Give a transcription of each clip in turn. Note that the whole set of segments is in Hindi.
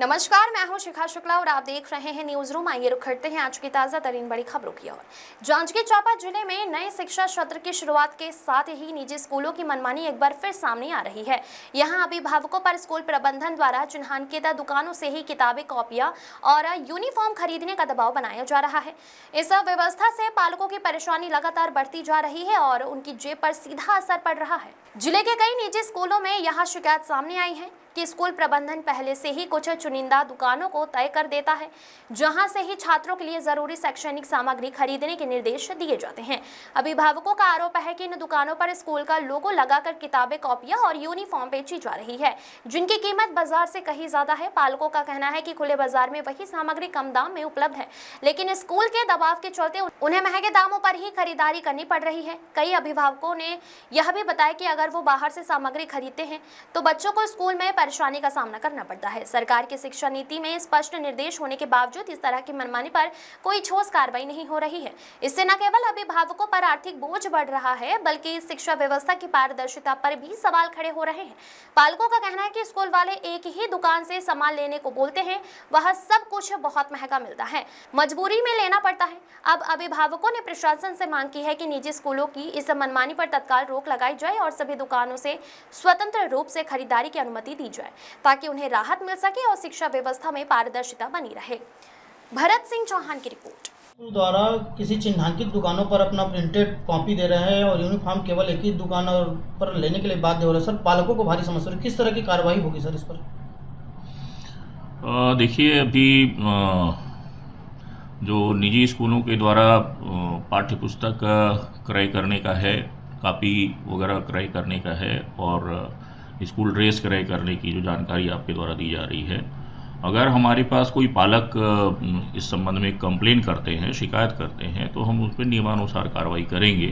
नमस्कार, मैं हूं शिखा शुक्ला और आप देख रहे हैं न्यूज रूम। आइए रुक करते हैं आज की ताजा तरीन बड़ी खबरों की ओर। जांजगीर चांपा जिले में नए शिक्षा सत्र की शुरुआत के साथ ही निजी स्कूलों की मनमानी एक बार फिर सामने आ रही है। यहां अभिभावकों पर स्कूल प्रबंधन द्वारा चिन्हांकित दुकानों से ही किताबें, कॉपियां और यूनिफॉर्म खरीदने का दबाव बनाया जा रहा है। इस व्यवस्था से पालकों की परेशानी लगातार बढ़ती जा रही है और उनकी जेब पर सीधा असर पड़ रहा है। जिले के कई निजी स्कूलों में यह शिकायत सामने आई है कि स्कूल प्रबंधन पहले से ही कुछ चुनिंदा दुकानों को तय कर देता है, जहां से ही छात्रों के लिए जरूरी शैक्षणिक सामग्री खरीदने के निर्देश दिए जाते हैं। अभिभावकों का आरोप है कि इन दुकानों पर स्कूल का लोगो लगाकर किताबें, कॉपियां और यूनिफॉर्म बेची जा रही है, जिनकी कीमत बाजार से कहीं ज्यादा है। पालकों का कहना है कि खुले बाजार में वही सामग्री कम दाम में उपलब्ध है, लेकिन स्कूल के दबाव के चलते उन्हें महंगे दामों पर ही खरीदारी करनी पड़ रही है। कई अभिभावकों ने यह भी बताया कि अगर वो बाहर से सामग्री खरीदते हैं तो बच्चों को स्कूल में परेशानी का सामना करना पड़ता है। सरकार की शिक्षा नीति में स्पष्ट निर्देश होने के बावजूद इस तरह की मनमानी पर कोई ठोस कार्रवाई नहीं हो रही है। इससे न केवल अभिभावकों पर आर्थिक बोझ बढ़ रहा है, बल्कि शिक्षा व्यवस्था की पारदर्शिता पर भी सवाल खड़े हो रहे हैं। पालकों का कहना है कि स्कूल वाले एक ही दुकान से सामान लेने को बोलते हैं, वह सब कुछ बहुत महंगा मिलता है, मजबूरी में लेना पड़ता है। अब अभिभावकों ने प्रशासन से मांग की है कि निजी स्कूलों की इस मनमानी पर तत्काल रोक लगाई जाए और सभी दुकानों से स्वतंत्र रूप से खरीदारी की अनुमति दी जाए, ताकि उन्हें राहत मिल सके और शिक्षा व्यवस्था में पारदर्शिता बनी रहे। भरत सिंह चौहान की रिपोर्ट। स्कूल द्वारा किसी चिन्हांकित दुकानों पर अपना प्रिंटेड कॉपी दे रहे हैं और यूनिफॉर्म केवल एक ही दुकान पर लेने के लिए बाध्य हो रहे हैं। सर, पालकों को भारी समस्या, किस तरह की कार्रवाई होगी सर इस पर? देखिए, अभी जो निजी स्कूलों के द्वारा पाठ्य पुस्तक क्रय करने का है, कापी वगैरह क्रय करने का है और स्कूल ड्रेस क्रय करने की जो जानकारी आपके द्वारा दी जा रही है, अगर हमारे पास कोई पालक इस संबंध में कंप्लेन करते हैं, शिकायत करते हैं, तो हम उस पर नियमानुसार कार्रवाई करेंगे।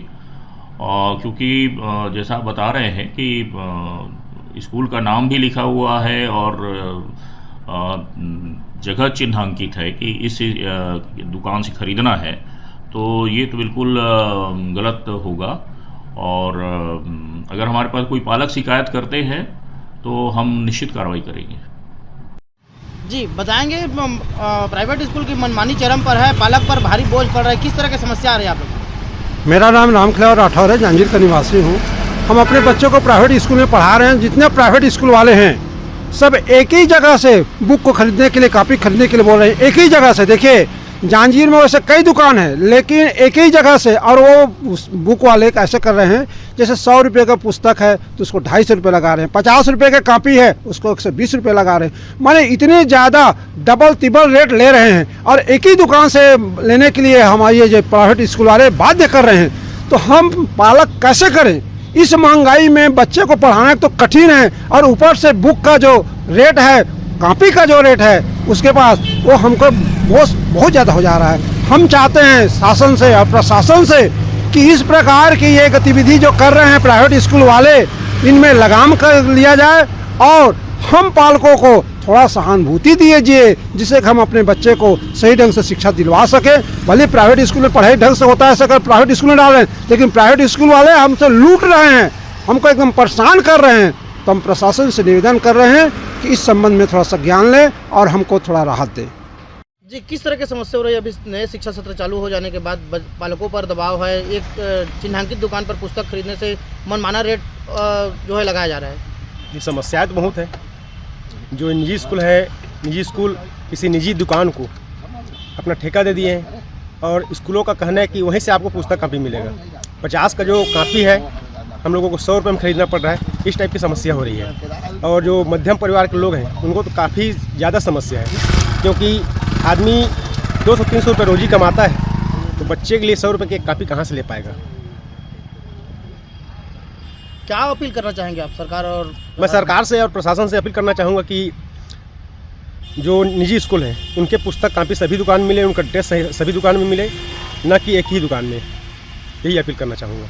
क्योंकि जैसा आप बता रहे हैं कि स्कूल का नाम भी लिखा हुआ है और जगह चिन्हांकित है कि इस दुकान से खरीदना है, तो ये तो बिल्कुल गलत होगा। और अगर हमारे पास कोई पालक शिकायत करते हैं तो हम निश्चित कार्रवाई करेंगे। जी बताएंगे, प्राइवेट स्कूल की मनमानी चरम पर है, पालक पर भारी बोझ पड़ रहा है, किस तरह की समस्या आ रही है आप लोग? मेरा नाम रामखिलार राठौर है, जांजगीर का निवासी हूँ। हम अपने बच्चों को प्राइवेट स्कूल में पढ़ा रहे हैं। जितने प्राइवेट स्कूल वाले हैं सब एक ही जगह से बुक को खरीदने के लिए, कापी खरीदने के लिए बोल रहे हैं, एक ही जगह से। देखिए, जांजगीर में वैसे कई दुकान है, लेकिन एक ही जगह से। और वो बुक वाले ऐसे कर रहे हैं, जैसे 100 रुपये का पुस्तक है तो उसको 250 रुपये लगा रहे हैं, 50 रुपये का कापी है उसको 120 रुपये लगा रहे हैं। माने इतने ज़्यादा डबल तिबल रेट ले रहे हैं और एक ही दुकान से लेने के लिए हमारे जो प्राइवेट स्कूल वाले बाध्य कर रहे हैं। तो हम पालक कैसे करें? इस महंगाई में बच्चे को पढ़ाना तो कठिन है, और ऊपर से बुक का जो रेट है, कापी का जो रेट है उसके पास, वो हमको बहुत ज़्यादा हो जा रहा है। हम चाहते हैं शासन से और प्रशासन से कि इस प्रकार की ये गतिविधि जो कर रहे हैं प्राइवेट स्कूल वाले, इनमें लगाम कर लिया जाए और हम पालकों को थोड़ा सहानुभूति दीजिए, जिससे हम अपने बच्चे को सही ढंग से शिक्षा दिलवा सके। भले प्राइवेट स्कूल में पढ़ाई ढंग से होता है, ऐसा कर प्राइवेट स्कूल में डाल रहे हैं, लेकिन प्राइवेट स्कूल वाले हमसे लूट रहे हैं, हमको एकदम परेशान कर रहे हैं। तो हम प्रशासन से निवेदन कर रहे हैं कि इस संबंध में थोड़ा सा ज्ञान लें और हमको थोड़ा राहत दें। जी, किस तरह की समस्या हो रही है? अभी नए शिक्षा सत्र चालू हो जाने के बाद पालकों पर दबाव है, एक चिन्हांकित दुकान पर पुस्तक खरीदने से मनमाना रेट जो है लगाया जा रहा है। ये समस्याएं तो बहुत है। जो निजी स्कूल है, निजी स्कूल किसी निजी दुकान को अपना ठेका दे दिए हैं और स्कूलों का कहना है कि वहीं से आपको पुस्तक कापी मिलेगा। 50 का जो कापी है हम लोगों को 100 रुपये में खरीदना पड़ रहा है। इस टाइप की समस्या हो रही है। और जो मध्यम परिवार के लोग हैं उनको तो काफ़ी ज़्यादा समस्या है, क्योंकि आदमी 200-300 रुपये रोजी कमाता है, तो बच्चे के लिए 100 रुपये की एक कापी कहाँ से ले पाएगा? क्या अपील करना चाहेंगे आप सरकार और? मैं सरकार से और प्रशासन से अपील करना चाहूँगा कि जो निजी स्कूल हैं उनके पुस्तक कापी सभी दुकान में मिले, उनका ड्रेस सभी दुकान में मिले, न कि एक ही दुकान में। यही अपील करना चाहूँगा।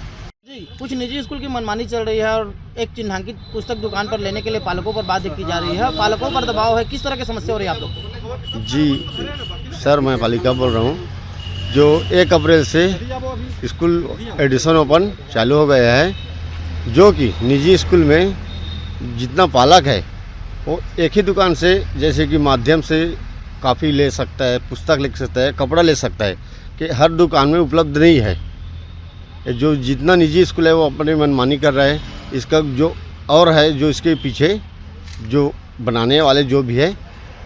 जी, कुछ निजी स्कूल की मनमानी चल रही है और एक चिन्हांकित पुस्तक दुकान पर लेने के लिए पालकों पर बाध्य की जा रही है, पालकों पर दबाव है, किस तरह की समस्या हो रही है आप लोग को? जी सर, मैं पालिका बोल रहा हूँ। जो 1 अप्रैल से स्कूल एडिशन ओपन चालू हो गया है, जो कि निजी स्कूल में जितना पालक है वो एक ही दुकान से जैसे कि माध्यम से काफ़ी ले सकता है, पुस्तक ले सकता है, कपड़ा ले सकता है, कि हर दुकान में उपलब्ध नहीं है। जो जितना निजी स्कूल है वो अपनी मनमानी कर रहा है। इसका जो और है, जो इसके पीछे जो बनाने वाले जो भी है,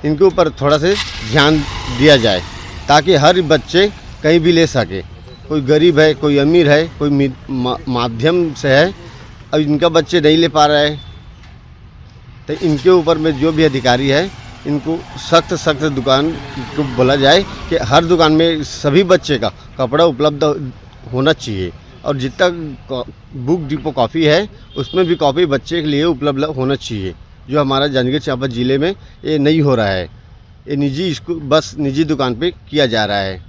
इनके ऊपर थोड़ा से ध्यान दिया जाए ताकि हर बच्चे कहीं भी ले सके। कोई गरीब है, कोई अमीर है, कोई माध्यम से है, अब इनका बच्चे नहीं ले पा रहा है, तो इनके ऊपर में जो भी अधिकारी है इनको सख्त दुकान को बोला जाए कि हर दुकान में सभी बच्चे का कपड़ा उपलब्ध होना चाहिए। और जितना बुक डिपो कॉपी है उसमें भी कॉपी बच्चे के लिए उपलब्ध होना चाहिए। जो हमारा जांजगीर चांपा ज़िले में ये नहीं हो रहा है, ये निजी स्कूल बस निजी दुकान पे किया जा रहा है।